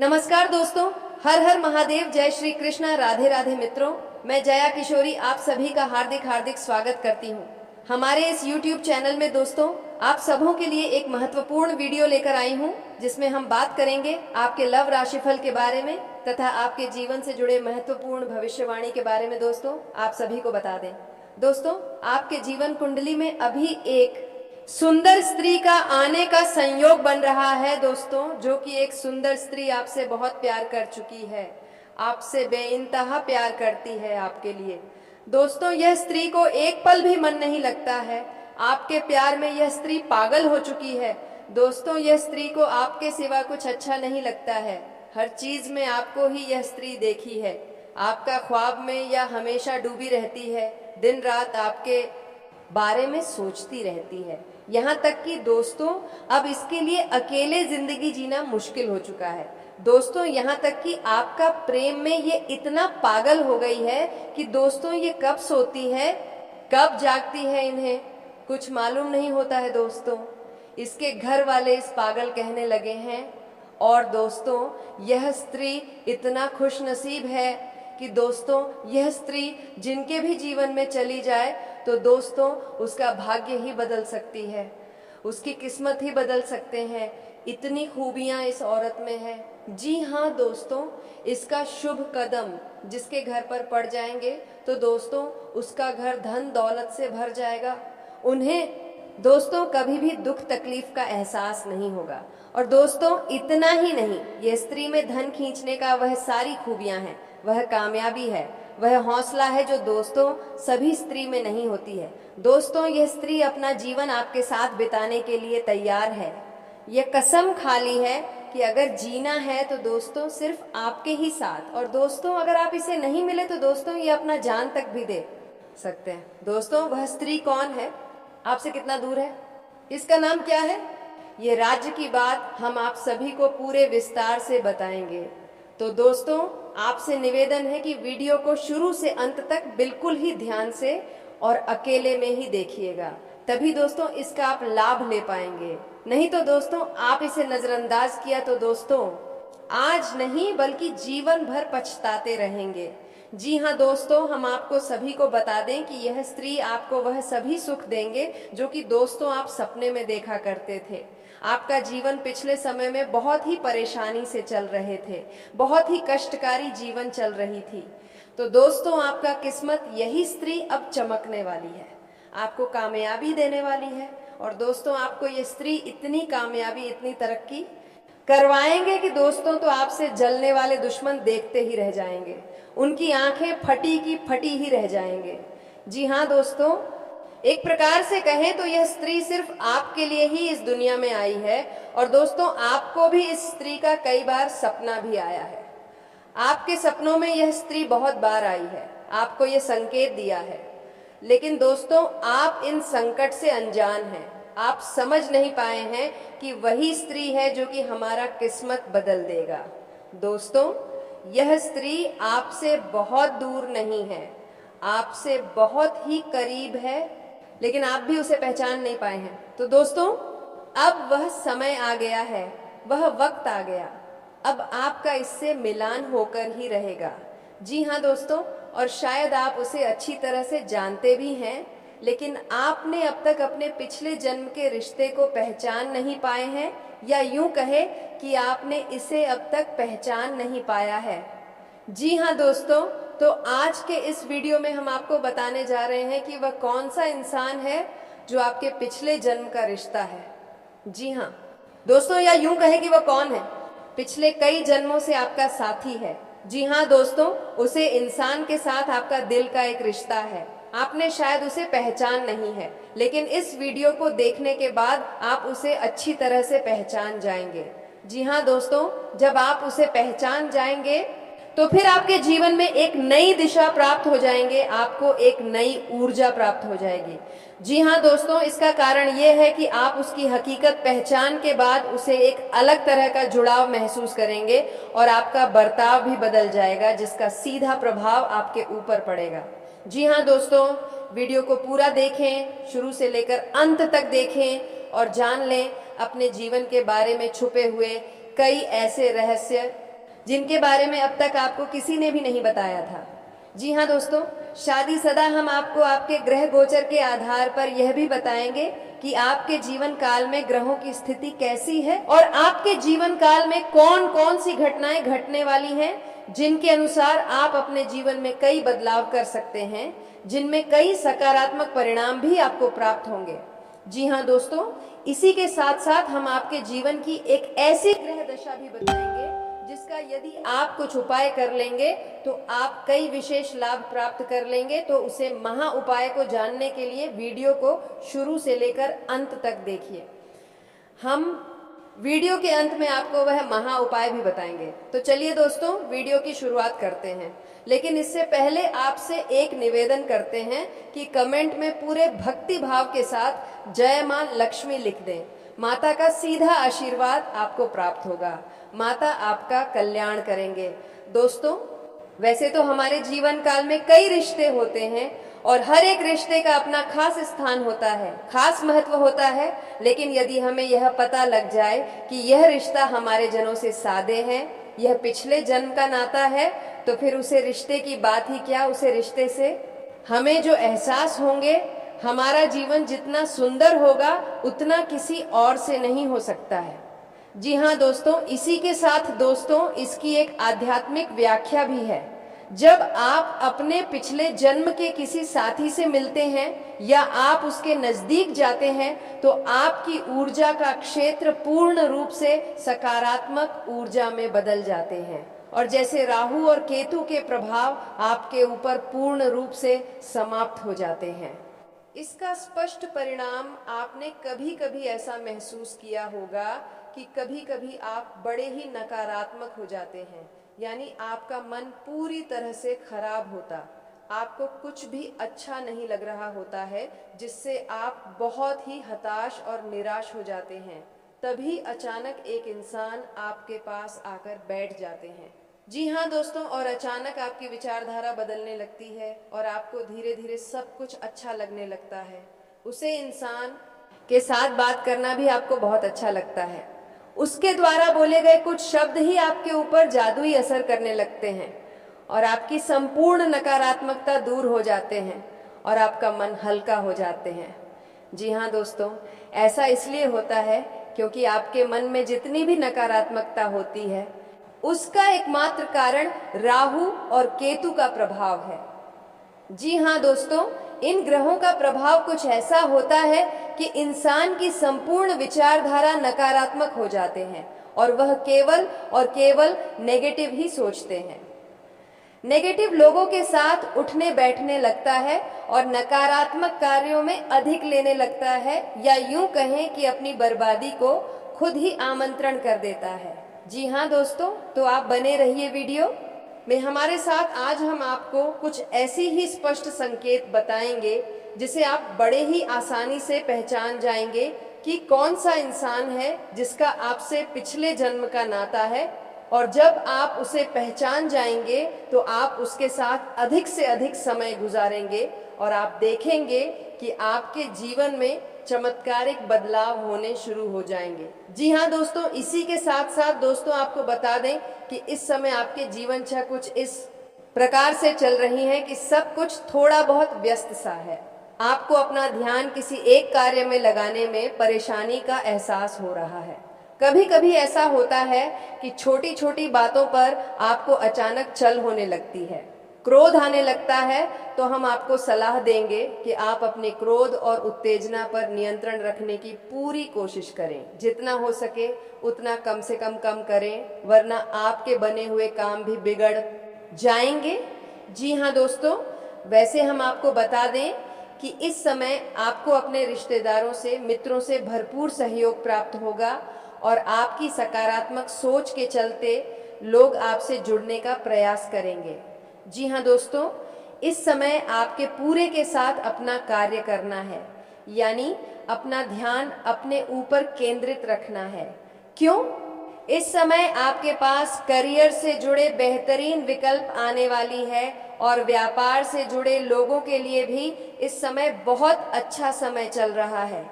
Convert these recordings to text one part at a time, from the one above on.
नमस्कार दोस्तों, हर हर महादेव, जय श्री कृष्णा, राधे राधे मित्रों। मैं जया किशोरी आप सभी का हार्दिक हार्दिक स्वागत करती हूँ हमारे इस YouTube चैनल में। दोस्तों, आप सबों के लिए एक महत्वपूर्ण वीडियो लेकर आई हूँ जिसमें हम बात करेंगे आपके लव राशिफल के बारे में तथा आपके जीवन से जुड़े महत्वपूर्ण भविष्यवाणी के बारे में। दोस्तों, आप सभी को बता दें, दोस्तों आपके जीवन कुंडली में अभी एक सुंदर स्त्री का आने का संयोग बन रहा है दोस्तों, जो कि एक सुंदर स्त्री आपसे बहुत प्यार कर चुकी है, आपसे बेइंतहा प्यार करती है आपके लिए। दोस्तों, यह स्त्री को एक पल भी मन नहीं लगता है, आपके प्यार में यह स्त्री पागल हो चुकी है। दोस्तों, यह स्त्री को आपके सिवा कुछ अच्छा नहीं लगता है, हर चीज में आपको ही यह स्त्री देखी है, आपका ख्वाब में या हमेशा डूबी रहती है, दिन रात आपके बारे में सोचती रहती है। यहाँ तक कि दोस्तों अब इसके लिए अकेले जिंदगी जीना मुश्किल हो चुका है। दोस्तों, यहाँ तक कि आपका प्रेम में ये इतना पागल हो गई है कि दोस्तों ये कब सोती है कब जागती है इन्हें कुछ मालूम नहीं होता है। दोस्तों, इसके घर वाले इस पागल कहने लगे हैं। और दोस्तों, यह स्त्री इतना खुश नसीब है कि दोस्तों यह स्त्री जिनके भी जीवन में चली जाए तो दोस्तों उसका भाग्य ही बदल सकती है, उसकी किस्मत ही बदल सकते हैं। इतनी खूबियां इस औरत में है। जी हाँ दोस्तों, इसका शुभ कदम जिसके घर पर पड़ जाएंगे तो दोस्तों उसका घर धन दौलत से भर जाएगा। उन्हें दोस्तों कभी भी दुख तकलीफ का एहसास नहीं होगा। और दोस्तों इतना ही नहीं, ये स्त्री में धन खींचने का वह सारी खूबियां हैं, वह कामयाबी है, वह हौसला है जो दोस्तों सभी स्त्री में नहीं होती है। दोस्तों, यह स्त्री अपना जीवन आपके साथ बिताने के लिए तैयार है। यह कसम खा ली है कि अगर जीना है तो दोस्तों सिर्फ आपके ही साथ। और दोस्तों अगर आप इसे नहीं मिले तो दोस्तों ये अपना जान तक भी दे सकते हैं। दोस्तों, वह स्त्री कौन है, आपसे कितना दूर है, इसका नाम क्या है, ये राज्य की बात हम आप सभी को पूरे विस्तार से बताएंगे। तो दोस्तों आपसे निवेदन है कि वीडियो को शुरू से अंत तक बिल्कुल ही ध्यान से और अकेले में ही देखिएगा, तभी दोस्तों इसका आप लाभ ले पाएंगे। नहीं तो दोस्तों आप इसे नजरअंदाज किया तो दोस्तों आज नहीं बल्कि जीवन भर पछताते रहेंगे। जी हाँ दोस्तों, हम आपको सभी को बता दें कि यह स्त्री आपको वह सभी सुख देंगे जो कि दोस्तों आप सपने में देखा करते थे। आपका जीवन पिछले समय में बहुत ही परेशानी से चल रहे थे, बहुत ही कष्टकारी जीवन चल रही थी। तो दोस्तों आपका किस्मत यही स्त्री अब चमकने वाली है, आपको कामयाबी देने वाली है। और दोस्तों आपको ये स्त्री इतनी कामयाबी, इतनी तरक्की करवाएंगे कि दोस्तों तो आपसे जलने वाले दुश्मन देखते ही रह जाएंगे, उनकी आंखें फटी की फटी ही रह जाएंगे। जी हाँ दोस्तों, एक प्रकार से कहें तो यह स्त्री सिर्फ आपके लिए ही इस दुनिया में आई है। और दोस्तों आपको भी इस स्त्री का कई बार सपना भी आया है, आपके सपनों में यह स्त्री बहुत बार आई है, आपको यह संकेत दिया है। लेकिन दोस्तों आप इन संकट से अनजान हैं, आप समझ नहीं पाए हैं कि वही स्त्री है जो कि हमारा किस्मत बदल देगा। दोस्तों यह स्त्री आपसे बहुत दूर नहीं है, आपसे बहुत ही करीब है, लेकिन आप भी उसे पहचान नहीं पाए हैं। तो दोस्तों अब वह समय आ गया है, वह वक्त आ गया, अब आपका इससे मिलान होकर ही रहेगा। जी हाँ दोस्तों, और शायद आप उसे अच्छी तरह से जानते भी हैं, लेकिन आपने अब तक अपने पिछले जन्म के रिश्ते को पहचान नहीं पाए हैं, या यूं कहे कि आपने इसे अब तक पहचान नहीं पाया है। जी हाँ दोस्तों, तो आज के इस वीडियो में हम आपको बताने जा रहे हैं कि वह कौन सा इंसान है जो आपके पिछले जन्म का रिश्ता है। जी हाँ दोस्तों, या यूं कहे कि वह कौन है, पिछले कई जन्मों से आपका साथी है। जी हाँ दोस्तों, उसे इंसान के साथ आपका दिल का एक रिश्ता है, आपने शायद उसे पहचान नहीं है, लेकिन इस वीडियो को देखने के बाद आप उसे अच्छी तरह से पहचान जाएंगे। जी हाँ दोस्तों, जब आप उसे पहचान जाएंगे तो फिर आपके जीवन में एक नई दिशा प्राप्त हो जाएंगे, आपको एक नई ऊर्जा प्राप्त हो जाएगी। जी हाँ दोस्तों, इसका कारण ये है कि आप उसकी हकीकत पहचान के बाद उसे एक अलग तरह का जुड़ाव महसूस करेंगे और आपका बर्ताव भी बदल जाएगा, जिसका सीधा प्रभाव आपके ऊपर पड़ेगा। जी हाँ दोस्तों, वीडियो को पूरा देखें, शुरू से लेकर अंत तक देखें और जान लें अपने जीवन के बारे में छुपे हुए कई ऐसे रहस्य जिनके बारे में अब तक आपको किसी ने भी नहीं बताया था। जी हाँ दोस्तों, शादी सदा हम आपको आपके ग्रह गोचर के आधार पर यह भी बताएंगे कि आपके जीवन काल में ग्रहों की स्थिति कैसी है और आपके जीवन काल में कौन कौन सी घटनाएं घटने वाली हैं, जिनके अनुसार आप अपने जीवन में कई बदलाव कर सकते हैं, जिनमें कई सकारात्मक परिणाम भी आपको प्राप्त होंगे। जी हाँ दोस्तों, इसी के साथ साथ हम आपके जीवन की एक ऐसी ग्रह दशा भी बताएंगे जिसका यदि आप कुछ उपाय कर लेंगे तो आप कई विशेष लाभ प्राप्त कर लेंगे। तो उसे महा उपाय को जानने के लिए वीडियो को शुरू से लेकर अंत तक देखिए। हम वीडियो के अंत में आपको वह महा उपाय भी बताएंगे। तो चलिए दोस्तों, वीडियो की शुरुआत करते हैं। लेकिन इससे पहले आपसे एक निवेदन करते हैं कि कमेंट में पूरे भक्ति भाव के साथ जय मां लक्ष्मी लिख दें। माता का सीधा आशीर्वाद आपको प्राप्त होगा। माता आपका कल्याण करेंगे। दोस्तों, वैसे तो हमारे जीवन काल में कई रिश्ते होते हैं और हर एक रिश्ते का अपना खास स्थान होता है, खास महत्व होता है। लेकिन यदि हमें यह पता लग जाए कि यह रिश्ता हमारे जनों से सादे है, यह पिछले जन्म का नाता है, तो फिर उसे रिश्ते की बात ही क्या, उसे रिश्ते से हमें जो एहसास होंगे, हमारा जीवन जितना सुंदर होगा उतना किसी और से नहीं हो सकता है। जी हाँ दोस्तों, इसी के साथ दोस्तों इसकी एक आध्यात्मिक व्याख्या भी है। जब आप अपने पिछले जन्म के किसी साथी से मिलते हैं या आप उसके नजदीक जाते हैं तो आपकी ऊर्जा का क्षेत्र पूर्ण रूप से सकारात्मक ऊर्जा में बदल जाते हैं और जैसे राहु और केतु के प्रभाव आपके ऊपर पूर्ण रूप से समाप्त हो जाते हैं। इसका स्पष्ट परिणाम आपने कभी कभी ऐसा महसूस किया होगा कि कभी कभी आप बड़े ही नकारात्मक हो जाते हैं, यानी आपका मन पूरी तरह से खराब होता, आपको कुछ भी अच्छा नहीं लग रहा होता है, जिससे आप बहुत ही हताश और निराश हो जाते हैं। तभी अचानक एक इंसान आपके पास आकर बैठ जाते हैं। जी हाँ दोस्तों, और अचानक आपकी विचारधारा बदलने लगती है और आपको धीरे धीरे सब कुछ अच्छा लगने लगता है। उसे इंसान के साथ बात करना भी आपको बहुत अच्छा लगता है। उसके द्वारा बोले गए कुछ शब्द ही आपके ऊपर जादुई असर करने लगते हैं और आपकी संपूर्ण नकारात्मकता दूर हो जाते हैं और आपका मन हल्का हो जाते हैं। जी हाँ दोस्तों, ऐसा इसलिए होता है क्योंकि आपके मन में जितनी भी नकारात्मकता होती है उसका एकमात्र कारण राहु और केतु का प्रभाव है। जी हाँ दोस्तों, इन ग्रहों का प्रभाव कुछ ऐसा होता है कि इंसान की संपूर्ण विचारधारा नकारात्मक हो जाते हैं और वह केवल और केवल नेगेटिव ही सोचते हैं। नेगेटिव लोगों के साथ उठने बैठने लगता है और नकारात्मक कार्यों में अधिक लेने लगता है, या यूं कहें कि अपनी बर्बादी को खुद ही आमंत्रण कर देता है। जी हाँ दोस्तों, तो आप बने रहिए वीडियो में हमारे साथ। आज हम आपको कुछ ऐसी ही स्पष्ट संकेत बताएंगे जिसे आप बड़े ही आसानी से पहचान जाएंगे कि कौन सा इंसान है जिसका आपसे पिछले जन्म का नाता है, और जब आप उसे पहचान जाएंगे तो आप उसके साथ अधिक से अधिक समय गुजारेंगे और आप देखेंगे कि आपके जीवन में चमत्कारिक बदलाव होने शुरू हो जाएंगे। जी हाँ दोस्तों, इसी के साथ साथ दोस्तों आपको बता दें कि इस समय आपके जीवन छा कुछ इस प्रकार से चल रही है कि सब कुछ थोड़ा बहुत व्यस्त सा है। आपको अपना ध्यान किसी एक कार्य में लगाने में परेशानी का एहसास हो रहा है। कभी कभी ऐसा होता है कि छोटी छोटी बातों पर आपको अचानक चल होने लगती है, क्रोध आने लगता है। तो हम आपको सलाह देंगे कि आप अपने क्रोध और उत्तेजना पर नियंत्रण रखने की पूरी कोशिश करें। जितना हो सके उतना कम से कम करें, वरना आपके बने हुए काम भी बिगड़ जाएंगे। जी हाँ दोस्तों, वैसे हम आपको बता दें कि इस समय आपको अपने रिश्तेदारों से, मित्रों से भरपूर सहयोग प्राप्त होगा और आपकी सकारात्मक सोच के चलते लोग आपसे जुड़ने का प्रयास करेंगे। जी हाँ दोस्तों, इस समय आपके पूरे के साथ अपना कार्य करना है, यानी अपना ध्यान अपने ऊपर केंद्रित रखना है। क्यों? इस समय आपके पास करियर से जुड़े बेहतरीन विकल्प आने वाली है और व्यापार से जुड़े लोगों के लिए भी इस समय बहुत अच्छा समय चल रहा है।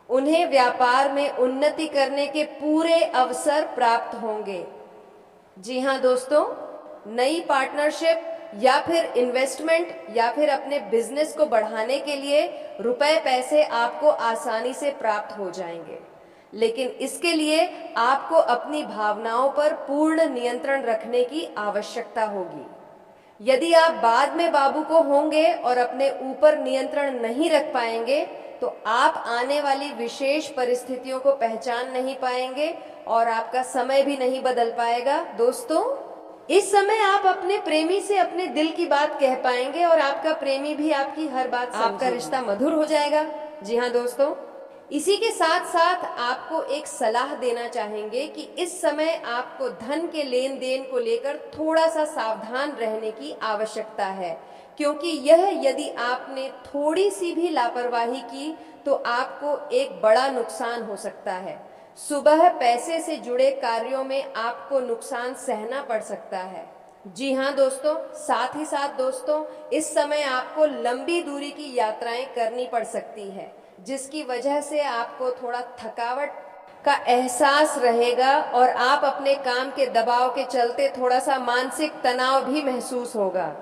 उन्हें व्यापार में उन्नति करने के पूरे अवसर प्राप्त होंगे। जी हाँ दोस्तों, नई पार्टनरशिप या फिर इन्वेस्टमेंट या फिर अपने बिजनेस को बढ़ाने के लिए रुपए पैसे आपको आसानी से प्राप्त हो जाएंगे, लेकिन इसके लिए आपको अपनी भावनाओं पर पूर्ण नियंत्रण रखने की आवश्यकता होगी। यदि आप बाद में बाबू को होंगे और अपने ऊपर नियंत्रण नहीं रख पाएंगे तो आप आने वाली विशेष परिस्थितियों को पहचान नहीं पाएंगे और आपका समय भी नहीं बदल पाएगा। दोस्तों, इस समय आप अपने प्रेमी से अपने दिल की बात कह पाएंगे और आपका प्रेमी भी आपकी हर बात समझेगा। आपका रिश्ता मधुर हो जाएगा। जी हाँ दोस्तों, इसी के साथ साथ आपको एक सलाह देना चाहेंगे कि इस समय आपको धन के लेन देन को लेकर थोड़ा सा सावधान रहने की आवश्यकता है, क्योंकि यह यदि आपने थोड़ी सी भी लापरवाही की तो आपको एक बड़ा नुकसान हो सकता है। सुबह पैसे से जुड़े कार्यों में आपको नुकसान सहना पड़ सकता है। जी हाँ दोस्तों, साथ ही साथ दोस्तों, इस समय आपको लंबी दूरी की यात्राएं करनी पड़ सकती है, जिसकी वजह से आपको थोड़ा थकावट का एहसास रहेगा और आप अपने काम के दबाव के चलते थोड़ा सा मानसिक तनाव भी महसूस होगा।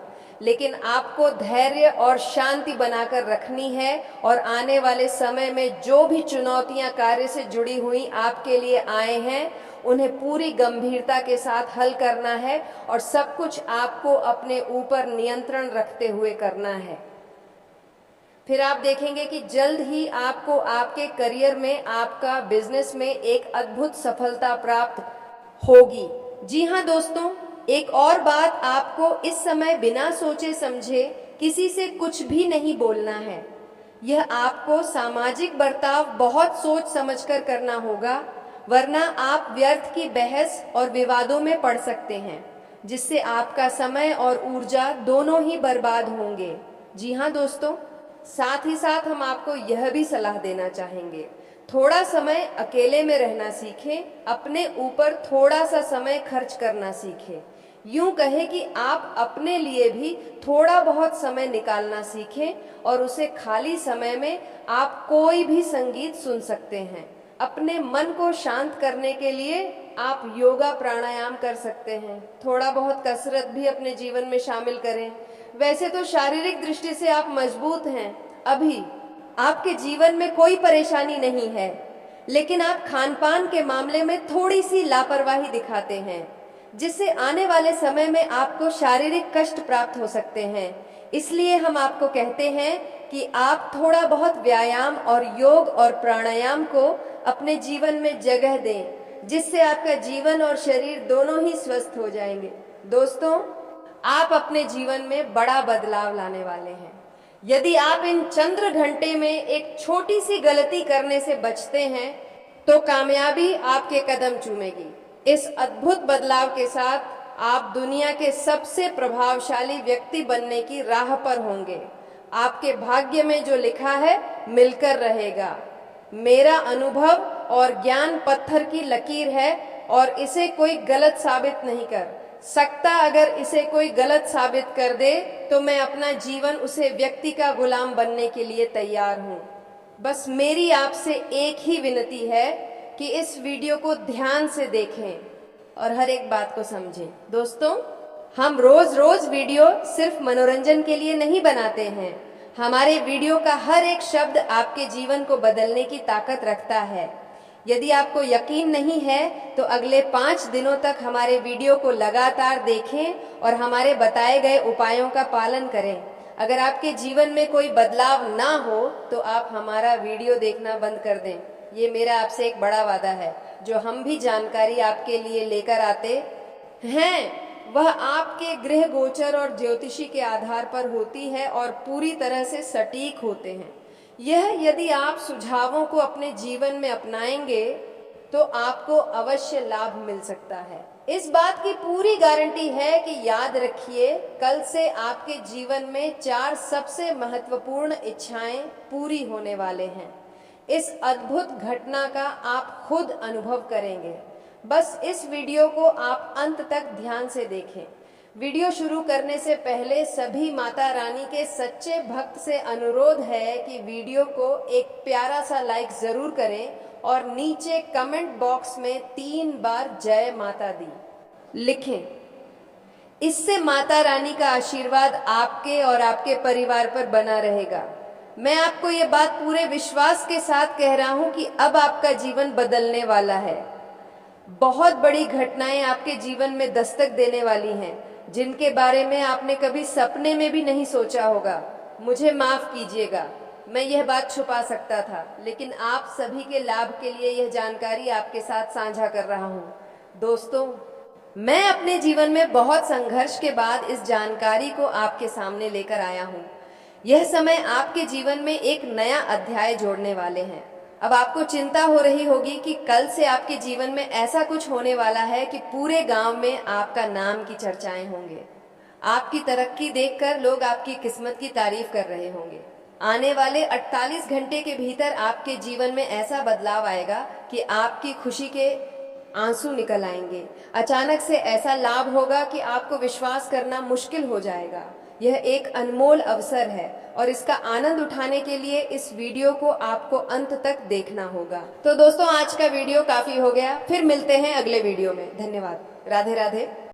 लेकिन आपको धैर्य और शांति बनाकर रखनी है और आने वाले समय में जो भी चुनौतियां कार्य से जुड़ी हुई आपके लिए आए हैं उन्हें पूरी गंभीरता के साथ हल करना है और सब कुछ आपको अपने ऊपर नियंत्रण रखते हुए करना है। फिर आप देखेंगे कि जल्द ही आपको आपके करियर में, आपका बिजनेस में एक अद्भुत सफलता प्राप्त होगी। जी हाँ दोस्तों, एक और बात, आपको इस समय बिना सोचे समझे किसी से कुछ भी नहीं बोलना है। यह आपको सामाजिक बर्ताव बहुत सोच समझकर करना होगा, वरना आप व्यर्थ की बहस और विवादों में पड़ सकते हैं, जिससे आपका समय और ऊर्जा दोनों ही बर्बाद होंगे। जी हाँ दोस्तों, साथ ही साथ हम आपको यह भी सलाह देना चाहेंगे, थोड़ा समय अकेले में रहना सीखें, अपने ऊपर थोड़ा सा समय खर्च करना सीखें। यूं कहें कि आप अपने लिए भी थोड़ा बहुत समय निकालना सीखें और उसे खाली समय में आप कोई भी संगीत सुन सकते हैं। अपने मन को शांत करने के लिए आप योगा प्राणायाम कर सकते हैं। थोड़ा बहुत कसरत भी अपने जीवन में शामिल करें। वैसे तो शारीरिक दृष्टि से आप मजबूत हैं, अभी आपके जीवन में कोई परेशानी नहीं है, लेकिन आप खान पान के मामले में थोड़ी सी लापरवाही दिखाते हैं, जिससे आने वाले समय में आपको शारीरिक कष्ट प्राप्त हो सकते हैं। इसलिए हम आपको कहते हैं कि आप थोड़ा बहुत व्यायाम और योग और प्राणायाम को अपने जीवन में जगह दें, जिससे आपका जीवन और शरीर दोनों ही स्वस्थ हो जाएंगे। दोस्तों, आप अपने जीवन में बड़ा बदलाव लाने वाले हैं। यदि आप इन चंद्र घंटे में एक छोटी सी गलती करने से बचते हैं तो कामयाबी आपके कदम चूमेगी। इस अद्भुत बदलाव के साथ आप दुनिया के सबसे प्रभावशाली व्यक्ति बनने की राह पर होंगे। आपके भाग्य में जो लिखा है मिलकर रहेगा। मेरा अनुभव और ज्ञान पत्थर की लकीर है और इसे कोई गलत साबित नहीं कर सकता। अगर इसे कोई गलत साबित कर दे तो मैं अपना जीवन उसे व्यक्ति का गुलाम बनने के लिए तैयार हूँ। बस मेरी आपसे एक ही विनती है कि इस वीडियो को ध्यान से देखें और हर एक बात को समझें। दोस्तों, हम रोज रोज वीडियो सिर्फ मनोरंजन के लिए नहीं बनाते हैं। हमारे वीडियो का हर एक शब्द आपके जीवन को बदलने की ताकत रखता है। यदि आपको यकीन नहीं है तो अगले 5 दिनों तक हमारे वीडियो को लगातार देखें और हमारे बताए गए उपायों का पालन करें। अगर आपके जीवन में कोई बदलाव ना हो तो आप हमारा वीडियो देखना बंद कर दें। ये मेरा आपसे एक बड़ा वादा है। जो हम भी जानकारी आपके लिए लेकर आते हैं वह आपके गृह गोचर और ज्योतिषी के आधार पर होती है और पूरी तरह से सटीक होते हैं। यह यदि आप सुझावों को अपने जीवन में अपनाएंगे तो आपको अवश्य लाभ मिल सकता है। इस बात की पूरी गारंटी है कि याद रखिए, कल से आपके जीवन में 4 सबसे महत्वपूर्ण इच्छाएं पूरी होने वाले हैं। इस अद्भुत घटना का आप खुद अनुभव करेंगे। बस इस वीडियो को आप अंत तक ध्यान से देखें। वीडियो शुरू करने से पहले सभी माता रानी के सच्चे भक्त से अनुरोध है कि वीडियो को एक प्यारा सा लाइक जरूर करें और नीचे कमेंट बॉक्स में 3 बार जय माता दी लिखें। इससे माता रानी का आशीर्वाद आपके और आपके परिवार पर बना रहेगा। मैं आपको ये बात पूरे विश्वास के साथ कह रहा हूं कि अब आपका जीवन बदलने वाला है। बहुत बड़ी घटनाएं आपके जीवन में दस्तक देने वाली हैं, जिनके बारे में आपने कभी सपने में भी नहीं सोचा होगा। मुझे माफ कीजिएगा, मैं यह बात छुपा सकता था, लेकिन आप सभी के लाभ के लिए यह जानकारी आपके साथ साझा कर रहा हूं। दोस्तों, मैं अपने जीवन में बहुत संघर्ष के बाद इस जानकारी को आपके सामने लेकर आया हूं। यह समय आपके जीवन में एक नया अध्याय जोड़ने वाले हैं। अब आपको चिंता हो रही होगी कि कल से आपके जीवन में ऐसा कुछ होने वाला है कि पूरे गांव में आपका नाम की चर्चाएं होंगे। आपकी तरक्की देखकर लोग आपकी किस्मत की तारीफ कर रहे होंगे। आने वाले 48 घंटे के भीतर आपके जीवन में ऐसा बदलाव आएगा कि आपकी खुशी के आंसू निकल आएंगे। अचानक से ऐसा लाभ होगा कि आपको विश्वास करना मुश्किल हो जाएगा। यह एक अनमोल अवसर है और इसका आनंद उठाने के लिए इस वीडियो को आपको अंत तक देखना होगा। तो दोस्तों, आज का वीडियो काफी हो गया, फिर मिलते हैं अगले वीडियो में। धन्यवाद। राधे राधे।